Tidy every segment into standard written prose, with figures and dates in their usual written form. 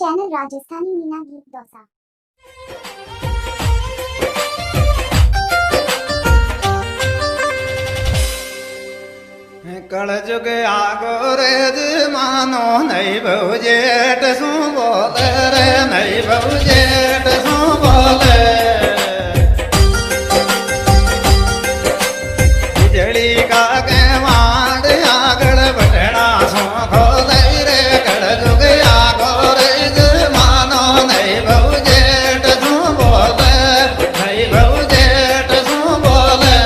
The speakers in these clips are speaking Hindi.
चैनल राजस्थानी मीना गीत दौसा। कल जुग आगो रे मानो नहीं बहु जेठ सू बोले रे नहीं बहु जेठ सू बोले बिजली का के मांड आगड़ बटना सो खोले रे कल जुग आगो रे मानो नहीं बहु जेठ सू बोले नहीं बहु जेठ सू बोले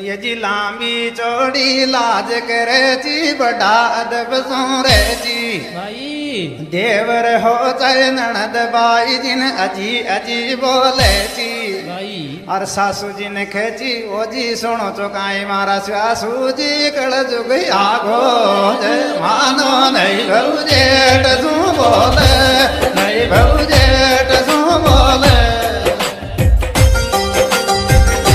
ये जी लांबी चौड़ी लाज करे जी बड़ा अदब सो रे जी भाई देवर हो चाहे ननद बाई जिन अजी अजी बोले जी भाई और सासू जी ने खेची ओ जी सुनो चुकाई मारा सासू जी कल जुग आगो जय मानो नहीं बहु जेठ सू बोले नहीं बहु जेठ सू बोले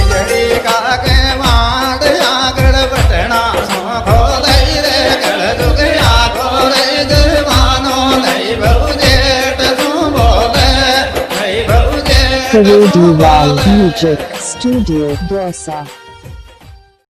जड़ी का के मांड आगड़ बटना सो खोले रे कल जुग आगो रे मानो नहीं बहु जेठ सू बोले नहीं बहु जेठ Karudi Music Studio Dosa.